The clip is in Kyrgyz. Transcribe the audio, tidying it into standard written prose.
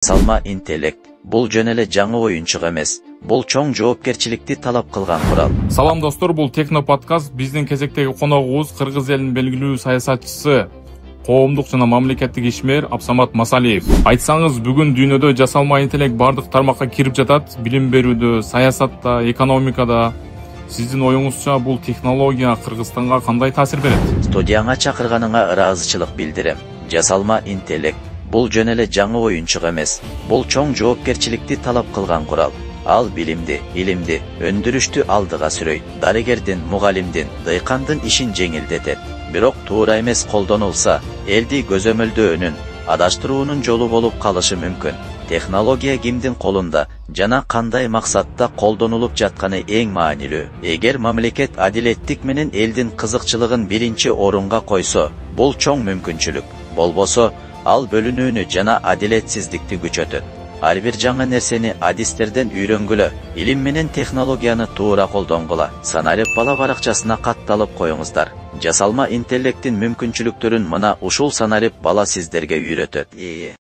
Жасалма интеллект бул жөн эле жаңы оюнчук эмес, бул чоң жоопкерчиликти талап кылган курал. Салам достор, бул Техно подкаст. Биздин кезектеги коногубуз Кыргыз элинин белгилүү саясатчысы, коомдук жана мамлекеттик ишмер Абсамат Масалиев. Айтсаңыз, бүгүн дүйнөдө жасалма интеллект бардык тармакка кирип жатат. Билим берүүдө, саясатта, экономикада. Сиздин оюңузча бул технология Кыргызстанга кандай таасир берет? Студияңа чакырганыңа ыраазычылык билдирем. Жасалма интеллект бул жөн эле жаңы оюнчук эмес, бул чоң жоопкерчиликти талап кылган курал. Ал билимди, илимди, өндүрүштү алдыга сүрөйт. Дарыгердин, мугалимдин, дыйкандын ишин жеңилдетет. Бирок туура эмес колдонулса, элди көзөмөлдөөнүн, адаштыруунун жолу болуп калышы мүмкүн. Технология кимдин колунда жана кандай максатта колдонулуп жатканы эң маанилүү. Эгер мамлекет адилеттик менен элдин кызыкчылыгын биринчи орунга койсо, бул чоң мүмкүнчүлүк. Болбосо, ал бөлүнүүнү жана адилетсиздикти күчөтөт. Ар бир жаңы нерсени адистерден үйрөнгүлө, илим менен технологияны туура колдонгула. Саналып бала баракчасына катталып коюңуздар. Жасалма интеллекттин мүмкүнчүлүктөрүн мына ушул саналып бала сиздерге үйрөтөт.